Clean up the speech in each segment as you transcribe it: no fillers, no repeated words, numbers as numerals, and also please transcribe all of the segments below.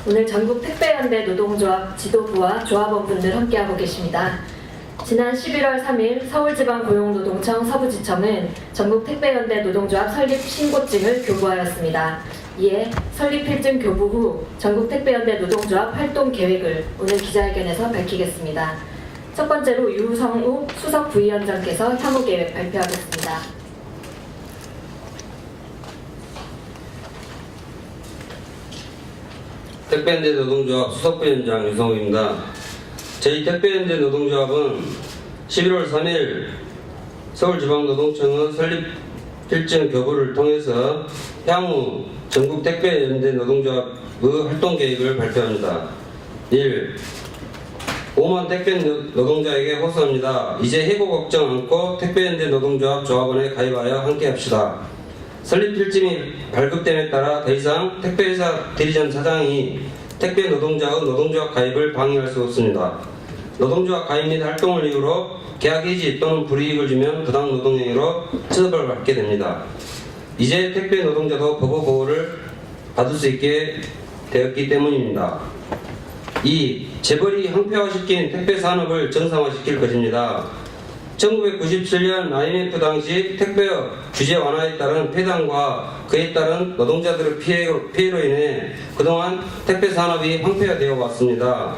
오늘 전국 택배연대 노동조합 지도부와 조합원분들 함께하고 계십니다. 지난 11월 3일 서울지방고용노동청 서부지청은 전국 택배연대 노동조합 설립 신고증을 교부하였습니다. 이에 설립 필증 교부 후 전국 택배연대 노동조합 활동 계획을 오늘 기자회견에서 밝히겠습니다. 첫 번째로 유성우 수석 부위원장께서 향후 계획 발표하겠습니다. 택배연대 노동조합 수석부위원장 유성우입니다. 저희 택배연대 노동조합은 11월 3일 서울지방노동청의 설립 필증 교부를 통해서 향후 전국 택배연대 노동조합의 활동 계획을 발표합니다. 1. 5만 택배 노동자에게 호소합니다. 이제 해고 걱정 않고 택배연대 노동조합 조합원에 가입하여 함께합시다. 설립 필증이 발급됨에 따라 더 이상 택배회사 대리점 사장이 택배 노동자의 노동조합 가입을 방해할 수 없습니다. 노동조합 가입 및 활동을 이유로 계약 해지 또는 불이익을 주면 부당 노동행위로 처벌을 받게 됩니다. 이제 택배 노동자도 법의 보호를 받을 수 있게 되었기 때문입니다. 2. 재벌이 항폐화시킨 택배 산업을 정상화시킬 것입니다. 1997년 IMF 당시 택배업 규제 완화에 따른 폐단과 그에 따른 노동자들의 피해로 인해 그동안 택배 산업이 황폐화되어 왔습니다.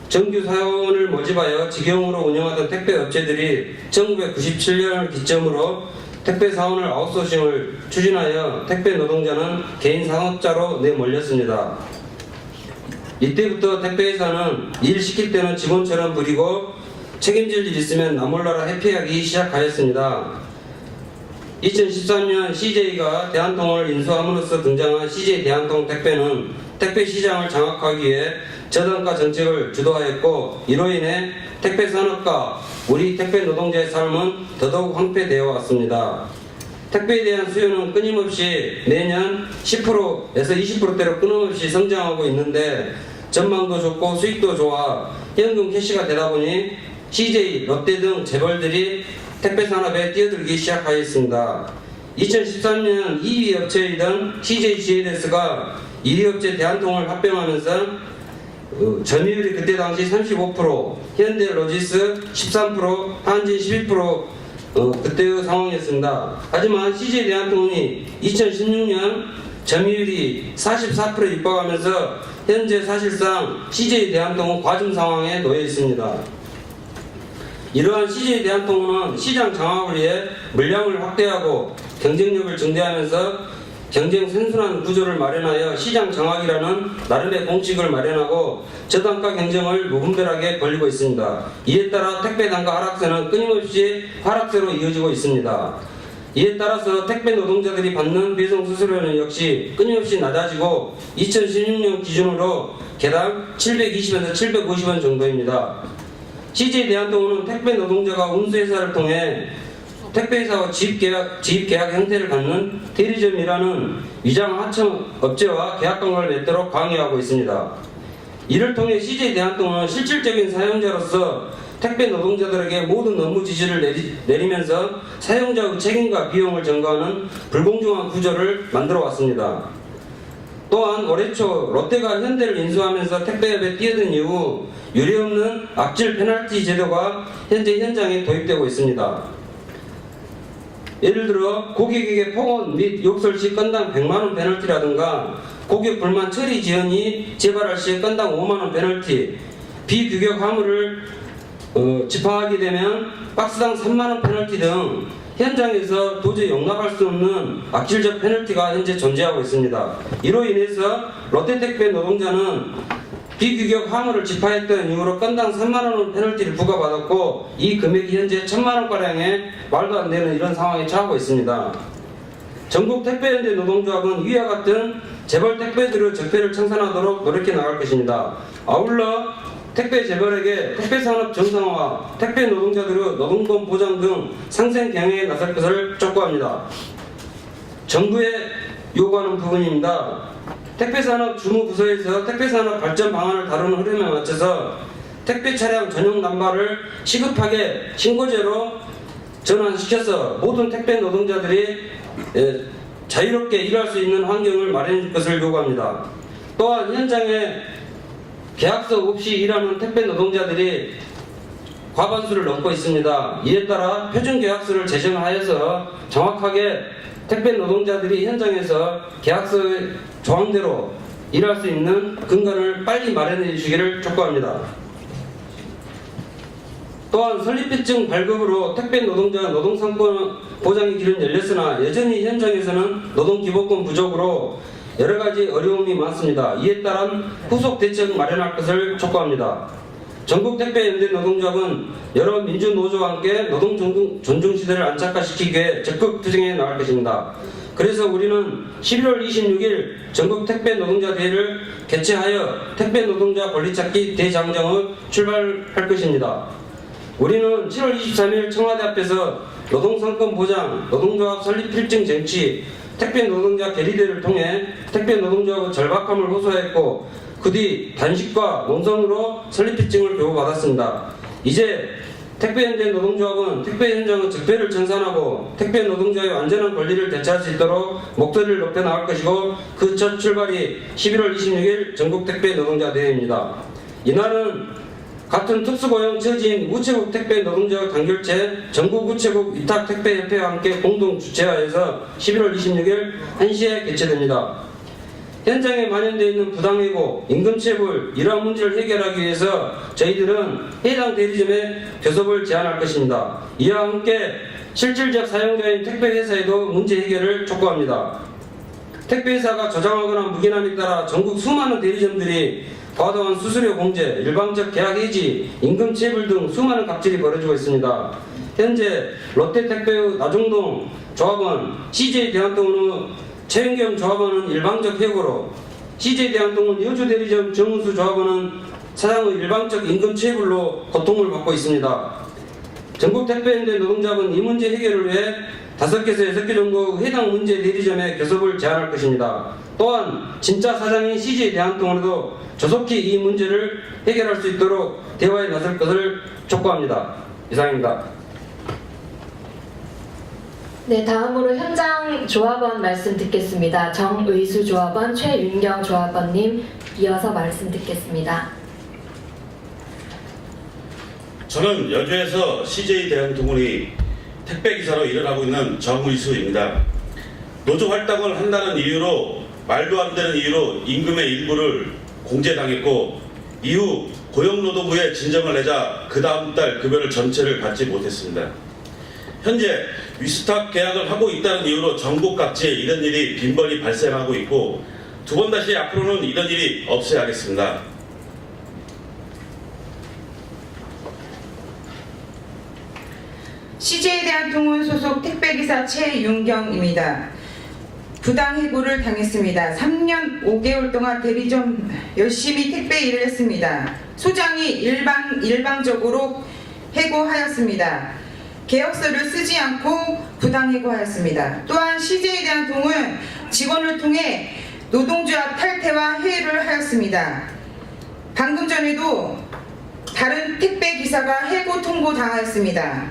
정규 사원을 모집하여 직영으로 운영하던 택배 업체들이 1997년을 기점으로 택배 사원을 아웃소싱을 추진하여 택배 노동자는 개인 상업자로 내몰렸습니다. 이때부터 택배회사는 일 시킬 때는 직원처럼 부리고 책임질 일 있으면 나몰라라 회피하기 시작하였습니다. 2013년 CJ가 대한통을 인수함으로써 등장한 CJ 대한통 택배는 택배 시장을 장악하기 위해 저단가 정책을 주도하였고 이로 인해 택배 산업과 우리 택배 노동자의 삶은 더더욱 황폐되어 왔습니다. 택배에 대한 수요는 끊임없이 매년 10%에서 20%대로 끊임없이 성장하고 있는데 전망도 좋고 수익도 좋아 현금 캐시가 되다 보니 CJ, 롯데 등 재벌들이 택배 산업에 뛰어들기 시작하였습니다. 2013년 2위 업체이던 CJGLS가 1위 업체 대한통을 합병하면서 점유율이 그때 당시 35%, 현대로지스 13%, 한진 11% 그때의 상황이었습니다. 하지만 CJ 대한통운이 2016년 점유율이 44%에 육박하면서 현재 사실상 CJ 대한통운 과중 상황에 놓여 있습니다. 이러한 CJ 대한통운은 시장 장악을 위해 물량을 확대하고 경쟁력을 증대하면서 경쟁 선순환 구조를 마련하여 시장 장악이라는 나름의 공식을 마련하고 저단가 경쟁을 무분별하게 벌이고 있습니다. 이에 따라 택배 단가 하락세는 끊임없이 하락세로 이어지고 있습니다. 이에 따라서 택배 노동자들이 받는 배송 수수료는 역시 끊임없이 낮아지고 2016년 기준으로 개당 720에서 750원 정도입니다. CJ 대한통운은 택배 노동자가 운수회사를 통해 택배회사와 지입계약 형태를 갖는 대리점이라는 위장 하청 업체와 계약관계를 맺도록 강요하고 있습니다. 이를 통해 CJ 대한통운은 실질적인 사용자로서 택배 노동자들에게 모든 업무 지시를 내리면서 사용자의 책임과 비용을 전가하는 불공정한 구조를 만들어 왔습니다. 또한 올해 초 롯데가 현대를 인수하면서 택배업에 뛰어든 이후 유례없는 악질 페널티 제도가 현재 현장에 도입되고 있습니다. 예를 들어 고객에게 폭언 및 욕설 시 건당 100만원 페널티라든가 고객 불만 처리 지연이 재발할 시에 건당 5만원 페널티, 비규격 화물을 집행하게 되면 박스당 3만원 페널티 등 현장에서 도저히 용납할 수 없는 악질적 페널티가 현재 존재하고 있습니다. 이로 인해서 롯데택배 노동자는 비규격 화물을 집하했던 이후로 건당 3만원 페널티를 부과받았고 이 금액이 현재 1000만원가량의 말도 안 되는 이런 상황에 처하고 있습니다. 전국 택배연대 노동조합은 위와 같은 재벌 택배들의 적폐를 청산하도록 노력해 나갈 것입니다. 아울러 택배 재벌에게 택배산업 정상화, 택배 노동자들의 노동권 보장 등 상생 경영에 나설 것을 촉구합니다. 정부에 요구하는 부분입니다. 택배산업 주무부서에서 택배산업 발전 방안을 다루는 흐름에 맞춰서 택배 차량 전용 남발을 시급하게 신고제로 전환시켜서 모든 택배 노동자들이 자유롭게 일할 수 있는 환경을 마련해 줄 것을 요구합니다. 또한 현장에 계약서 없이 일하는 택배 노동자들이 과반수를 넘고 있습니다. 이에 따라 표준계약서를 제정하여서 정확하게 택배 노동자들이 현장에서 계약서의 조항대로 일할 수 있는 근간을 빨리 마련해 주시기를 촉구합니다. 또한 설립피증 발급으로 택배 노동자 노동상권 보장의 길은 열렸으나 여전히 현장에서는 노동기본권 부족으로 여러가지 어려움이 많습니다. 이에 따른 후속 대책 마련할 것을 촉구합니다. 전국택배연대 노동조합은 여러 민주노조와 함께 노동 존중시대를 안착화시키기 위해 적극 투쟁해 나갈 것입니다. 그래서 우리는 11월 26일 전국택배 노동자 대회를 개최하여 택배 노동자 권리찾기 대장정을 출발할 것입니다. 우리는 7월 23일 청와대 앞에서 노동상권 보장, 노동조합 설립 필증 쟁취, 택배 노동자 결의대를 통해 택배 노동조합의 절박함을 호소했고 그 뒤 단식과 농성으로 설립필증을 교부받았습니다. 이제 택배연대 노동조합은 택배 현장의 적폐를 청산하고 택배 노동자의 완전한 권리를 되찾을 수 있도록 목소리를 높여 나갈 것이고 그 첫 출발이 11월 26일 전국택배 노동자 대회입니다. 이날은 같은 특수고용 처지인 우체국 택배 노동자 단결체 전국우체국 위탁택배협회와 함께 공동 주최하여서 11월 26일 1시에 개최됩니다. 현장에 만연되어 있는 부당해고, 임금체불 이러한 문제를 해결하기 위해서 저희들은 해당 대리점에 교섭을 제안할 것입니다. 이와 함께 실질적 사용자인 택배회사에도 문제 해결을 촉구합니다. 택배회사가 조장하거나 묵인함에 따라 전국 수많은 대리점들이 과도한 수수료 공제, 일방적 계약 해지, 임금체불 등 수많은 갑질이 벌어지고 있습니다. 현재 롯데택배의 나중동 조합원, CJ대한통운의 최윤경 조합원은 일방적 해고로, CJ대한통운 여주대리점 정은수 조합원은 사장의 일방적 임금체불로 고통을 받고 있습니다. 전국택배연대 노동조합은 이 문제 해결을 위해 5개에서 6개 정도 해당 문제 대리점에 교섭을 제안할 것입니다. 또한 진짜 사장인 CJ대한통운에도 조속히 이 문제를 해결할 수 있도록 대화에 나설 것을 촉구합니다. 이상입니다. 네, 다음으로 현장 조합원 말씀 듣겠습니다. 정의수 조합원, 최윤경 조합원님 이어서 말씀 듣겠습니다. 저는 여주에서 CJ대한통운이 택배기사로 일을 하고 있는 정의수입니다. 노조 활동을 한다는 이유로 말도 안 되는 이유로 임금의 일부를 공제당했고 이후 고용노동부에 진정을 내자 그 다음 달 급여를 전체를 받지 못했습니다. 현재 위스탁 계약을 하고 있다는 이유로 전국 각지에 이런 일이 빈번히 발생하고 있고 두 번 다시 앞으로는 이런 일이 없어야 하겠습니다. CJ대한통운 소속 택배기사 최윤경입니다. 부당해고를 당했습니다. 3년 5개월 동안 대리점 열심히 택배 일을 했습니다. 소장이 일방적으로 해고하였습니다. 계약서를 쓰지 않고 부당해고하였습니다. 또한 CJ대한통운 직원을 통해 노동조합 탈퇴와 해외를 하였습니다. 방금 전에도 다른 택배기사가 해고 통보당하였습니다.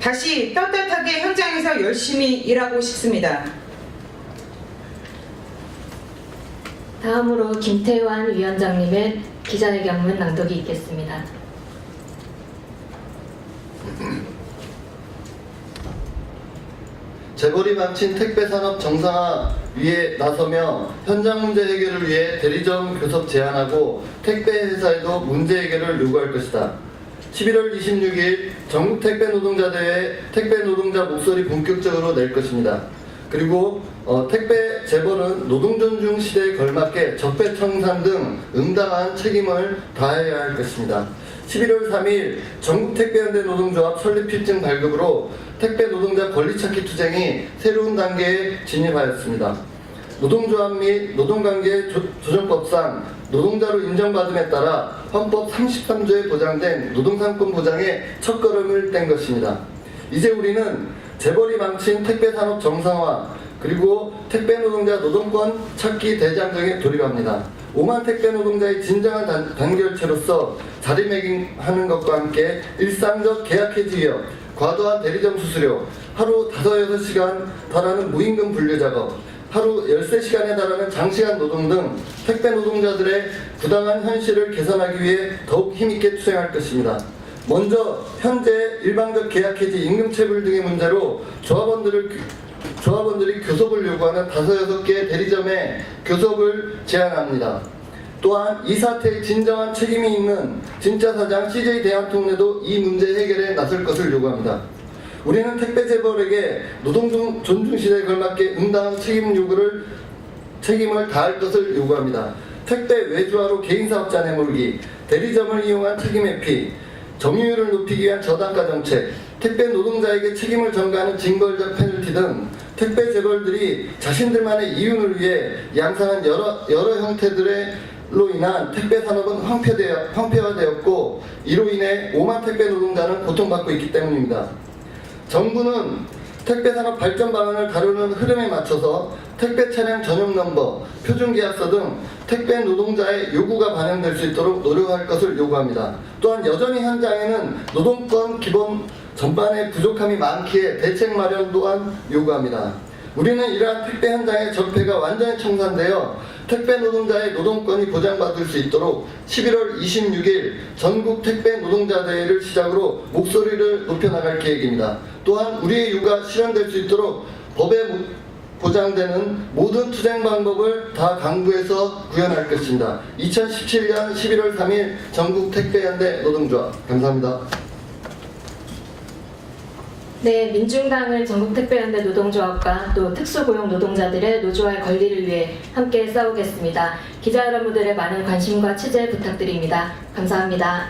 다시 떳떳하게 현장에서 열심히 일하고 싶습니다. 다음으로 김태환 위원장님의 기자회견문 낭독이 있겠습니다. 재벌이 망친 택배산업 정상화 위에 나서며 현장 문제 해결을 위해 대리점 교섭 제안하고 택배회사에도 문제 해결을 요구할 것이다. 11월 26일 전국택배 노동자대회 택배 노동자 목소리 본격적으로 낼 것입니다. 그리고 택배 재벌은 노동존중 시대에 걸맞게 적폐 청산 등 응당한 책임을 다해야 할 것입니다. 11월 3일 전국택배연대 노동조합 설립 필증 발급으로 택배 노동자 권리찾기 투쟁이 새로운 단계에 진입하였습니다. 노동조합 및 노동관계 조정법상 노동자로 인정받음에 따라 헌법 33조에 보장된 노동상권 보장의 첫걸음을 뗀 것입니다. 이제 우리는 재벌이 망친 택배산업 정상화 그리고 택배 노동자 노동권 찾기 대장정에 돌입합니다. 5만 택배 노동자의 진정한 단결체로서 자리매김하는 것과 함께 일상적 계약 해지 위협, 과도한 대리점 수수료, 하루 5-6시간 달하는 무임금 분류 작업, 하루 13시간에 달하는 장시간 노동 등 택배 노동자들의 부당한 현실을 개선하기 위해 더욱 힘있게 투쟁할 것입니다. 먼저 현재 일방적 계약 해지, 임금체불 등의 문제로 조합원들이 교섭을 요구하는 5-6개의 대리점에 교섭을 제안합니다. 또한 이 사태에 진정한 책임이 있는 진짜 사장 CJ 대한통운에도 이 문제 해결에 나설 것을 요구합니다. 우리는 택배 재벌에게 노동 존중 시대에 걸맞게 응당한 책임을 다할 것을 요구합니다. 택배 외주화로 개인사업자 내몰기, 대리점을 이용한 책임 회피, 점유율을 높이기 위한 저단가 정책, 택배 노동자에게 책임을 전가하는 징벌적 페널티 등 택배 재벌들이 자신들만의 이윤을 위해 양산한 여러 형태들로 인한 택배 산업은 황폐화되었고 이로 인해 5만 택배 노동자는 고통받고 있기 때문입니다. 정부는 택배 산업 발전 방안을 다루는 흐름에 맞춰서 택배 차량 전용 넘버, 표준 계약서 등 택배 노동자의 요구가 반영될 수 있도록 노력할 것을 요구합니다. 또한 여전히 현장에는 노동권 기본 전반에 부족함이 많기에 대책 마련 또한 요구합니다. 우리는 이러한 택배 현장의 적폐가 완전히 청산되어 택배 노동자의 노동권이 보장받을 수 있도록 11월 26일 전국 택배 노동자 대회를 시작으로 목소리를 높여나갈 계획입니다. 또한 우리의 요구가 실현될 수 있도록 법에 보장되는 모든 투쟁 방법을 다 강구해서 구현할 것입니다. 2017년 11월 3일 전국 택배연대 노동조합 감사합니다. 네, 민중당은 전국택배연대 노동조합과 또 특수고용 노동자들의 노조와의 권리를 위해 함께 싸우겠습니다. 기자 여러분들의 많은 관심과 취재 부탁드립니다. 감사합니다.